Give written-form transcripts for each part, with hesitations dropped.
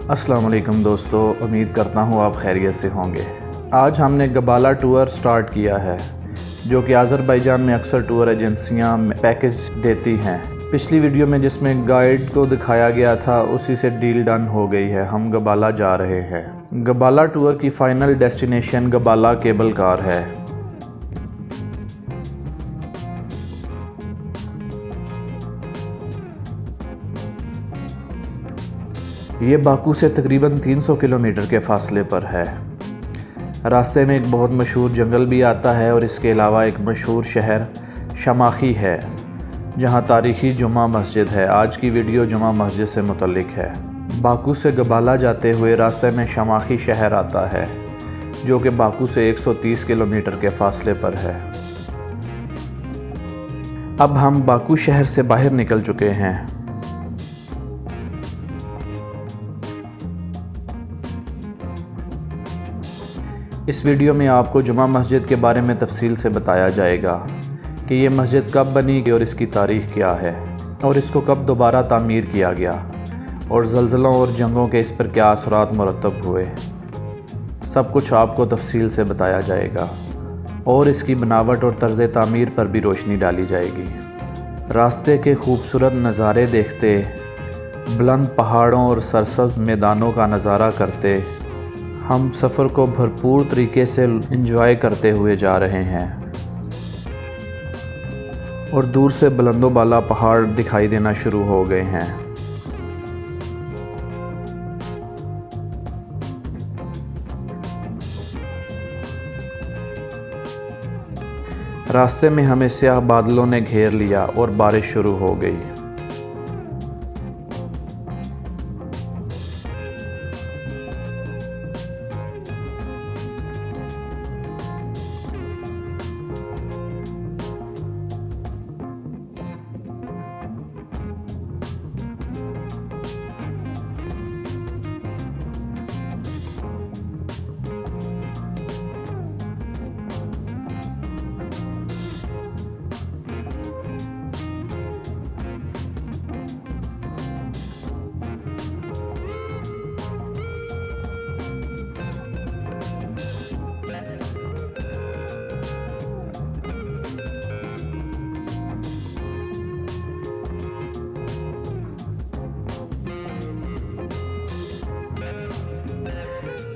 अस्सलाम वालेकुम दोस्तों, उम्मीद करता हूँ आप खैरियत से होंगे। आज हमने गबाला टूर स्टार्ट किया है, जो कि आज़रबाईजान में अक्सर टूर एजेंसियाँ पैकेज देती हैं। पिछली वीडियो में जिसमें गाइड को दिखाया गया था, उसी से डील डन हो गई है। हम गबाला जा रहे हैं। गबाला टूर की फ़ाइनल डेस्टिनेशन गबाला केबल कार है। ये बाकू से तकरीबन 300 किलोमीटर के फासले पर है। रास्ते में एक बहुत मशहूर जंगल भी आता है और इसके अलावा एक मशहूर शहर शमाखी है, जहाँ तारीख़ी जुमा मस्जिद है। आज की वीडियो जुमा मस्जिद से मुतल्लिक है। बाकू से गबाला जाते हुए रास्ते में शमाखी शहर आता है, जो कि बाकू से 130 किलोमीटर के फासले पर है। अब हम बाकू शहर से बाहर निकल चुके हैं। इस वीडियो में आपको जुमा मस्जिद के बारे में तफसील से बताया जाएगा कि ये मस्जिद कब बनी और इसकी तारीख़ क्या है और इसको कब दोबारा तामीर किया गया और ज़लज़लों और जंगों के इस पर क्या असरात मुरतब हुए। सब कुछ आपको तफसील से बताया जाएगा और इसकी बनावट और तर्ज़ तामीर पर भी रोशनी डाली जाएगी। रास्ते के खूबसूरत नज़ारे देखते, बुलंद पहाड़ों और सरसब्ज़ मैदानों का नज़ारा करते हम सफ़र को भरपूर तरीके से एंजॉय करते हुए जा रहे हैं और दूर से बुलंदो बाला पहाड़ दिखाई देना शुरू हो गए हैं। रास्ते में हमें स्याह बादलों ने घेर लिया और बारिश शुरू हो गई।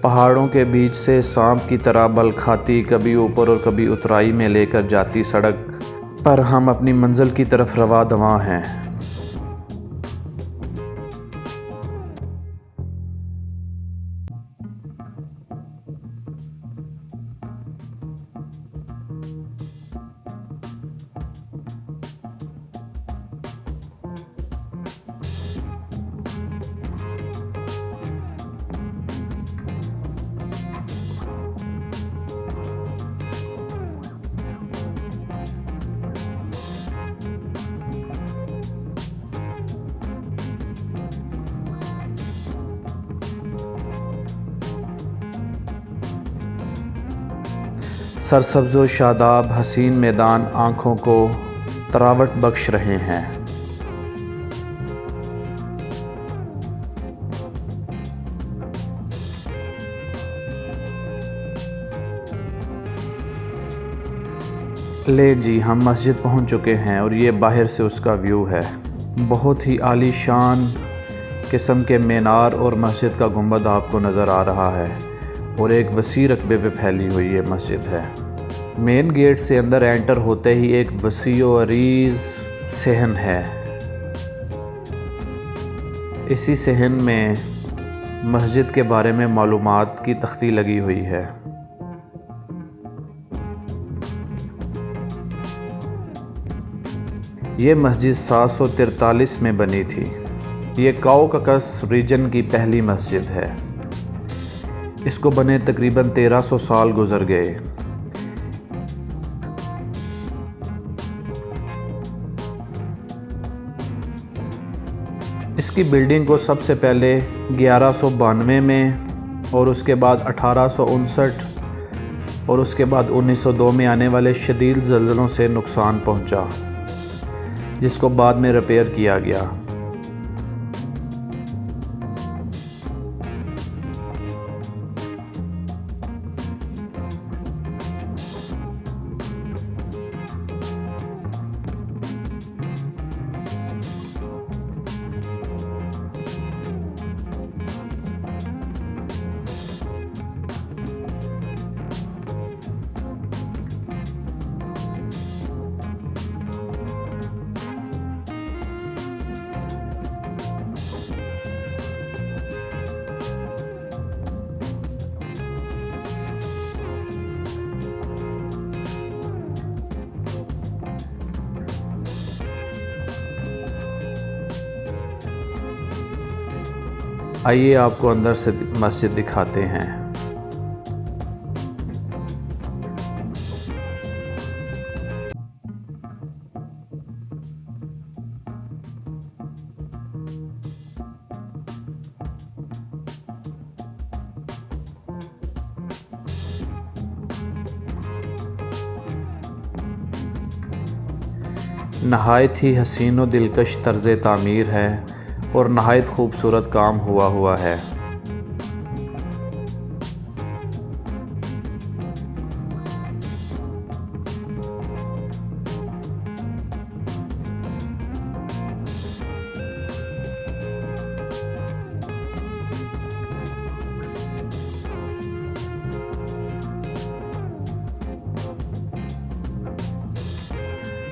पहाड़ों के बीच से सांप की तरह बल खाती, कभी ऊपर और कभी उतराई में लेकर जाती सड़क पर हम अपनी मंजिल की तरफ रवा दवा हैं। सरसब्ज़ व शादाब हसीन मैदान आँखों को तरावट बख्श रहे हैं। ले जी, हम मस्जिद पहुंच चुके हैं और ये बाहर से उसका व्यू है। बहुत ही आलीशान किस्म के मीनार और मस्जिद का गुंबद आपको नज़र आ रहा है और एक वसी रकबे पे फैली हुई ये मस्जिद है। मेन गेट से अंदर एंटर होते ही एक वसी व अरीज़ सहन है। इसी सहन में मस्जिद के बारे में मालूमात की तख्ती लगी हुई है। ये मस्जिद 743 में बनी थी। ये काओकस रीजन की पहली मस्जिद है। इसको बने तकरीबन 1300 साल गुजर गए। इसकी बिल्डिंग को सबसे पहले 1192 में और उसके बाद 1859 और उसके बाद 1902 में आने वाले शदीद ज़लज़लों से नुकसान पहुंचा, जिसको बाद में रिपेयर किया गया। आइए आपको अंदर से मस्जिद दिखाते हैं। नहायत ही हसीन व दिलकश तर्ज़ तामीर है और नहायत खूबसूरत काम हुआ है।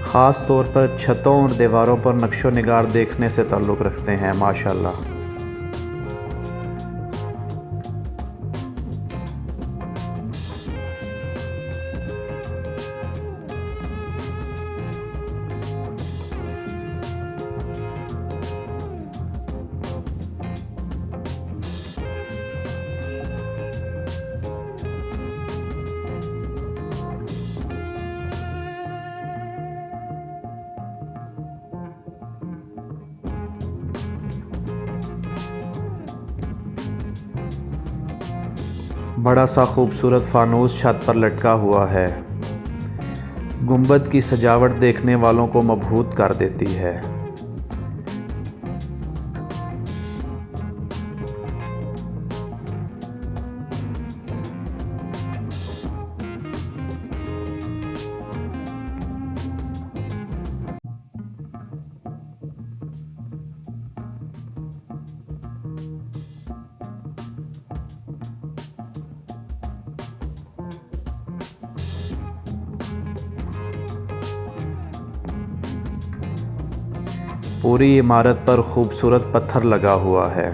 ख़ास तौर पर छतों और दीवारों पर नक्शो निगार देखने से ताल्लुक़ रखते हैं माशाअल्लाह। बड़ा सा खूबसूरत फानूस छत पर लटका हुआ है। गुंबद की सजावट देखने वालों को मबहूत कर देती है। पूरी इमारत पर खूबसूरत पत्थर लगा हुआ है।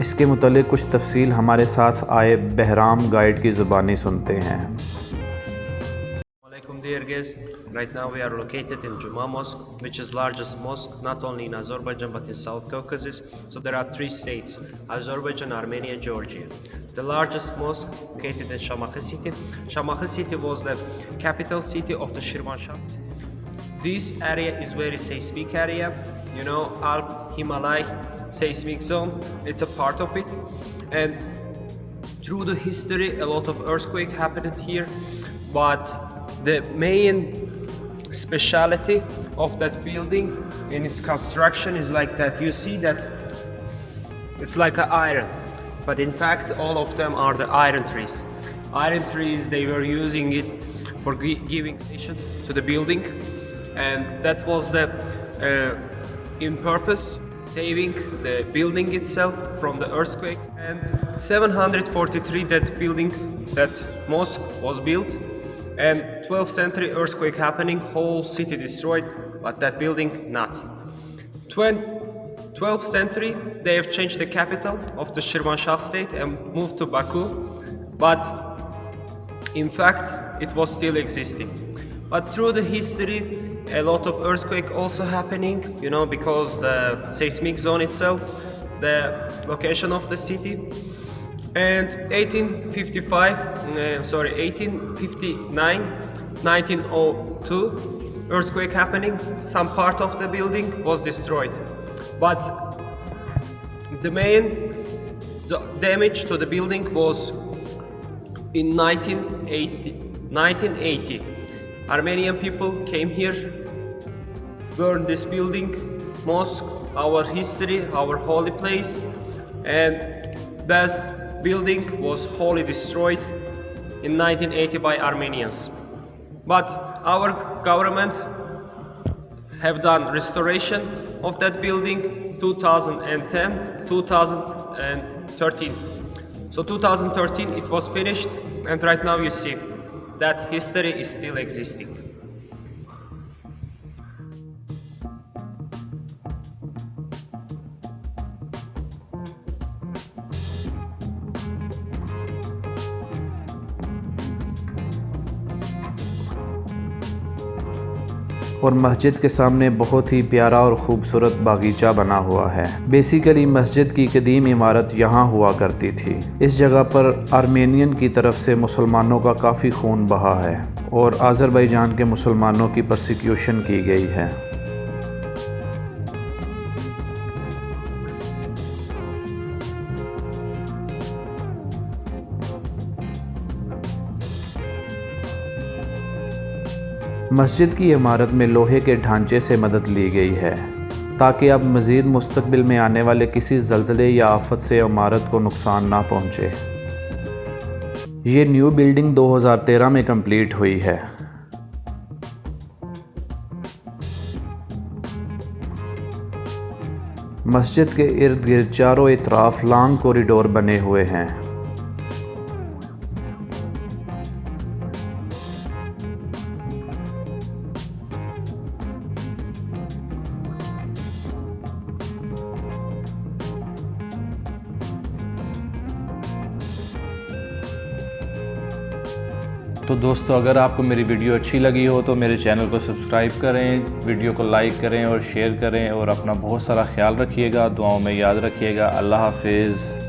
इसके मुतालिक कुछ तफसील हमारे साथ आए बहराम गाइड की ज़ुबानी सुनते हैं। Dear guests, right now we are located in Juma Mosque, which is largest mosque not only in Azerbaijan but in South Caucasus. So there are three states: Azerbaijan, Armenia, and Georgia. The largest mosque located in Shamakhı city. Shamakhı city was the capital city of the Shirvanshah. This area is very seismic area. You know, Alp Himalaya seismic zone. It's a part of it, and through the history, a lot of earthquake happened here, but the main speciality of that building in its construction is like that. You see that it's like an iron, but in fact all of them are the iron trees. Iron trees, they were using it for giving station to the building, and that was the in purpose saving the building itself from the earthquake. And 743 that building, that mosque was built, and 12th century earthquake happening, whole city destroyed, but that building not. 12th century they have changed the capital of the Shirvanshah state and moved to Baku, but in fact it was still existing. But through the history, a lot of earthquake also happening, you know, because the seismic zone itself, the location of the city. And 1859, 1902 earthquake happening, some part of the building was destroyed, but the main damage to the building was in 1980. Armenian people came here, burned this building, mosque, our history, our holy place, and that building was wholly destroyed in 1980 by Armenians. But our government have done restoration of that building, 2010, 2013. So 2013 it was finished, and right now you see that history is still existing. और मस्जिद के सामने बहुत ही प्यारा और ख़ूबसूरत बागीचा बना हुआ है। बेसिकली मस्जिद की कदीम इमारत यहाँ हुआ करती थी। इस जगह पर आर्मेनियन की तरफ से मुसलमानों का काफ़ी खून बहा है और आज़रबाईजान के मुसलमानों की परसिक्यूशन की गई है। मस्जिद की इमारत में लोहे के ढांचे से मदद ली गई है ताकि अब मज़ीद मुस्तकबिल में आने वाले किसी ज़लज़ले या आफत से इमारत को नुकसान ना पहुँचे। ये न्यू बिल्डिंग 2013 में कंप्लीट हुई है। मस्जिद के इर्द गिर्द चारों इतराफ लॉन्ग कॉरिडोर बने हुए हैं। तो दोस्तों, अगर आपको मेरी वीडियो अच्छी लगी हो तो मेरे चैनल को सब्सक्राइब करें, वीडियो को लाइक करें और शेयर करें और अपना बहुत सारा ख्याल रखिएगा, दुआओं में याद रखिएगा। अल्लाह हाफिज़।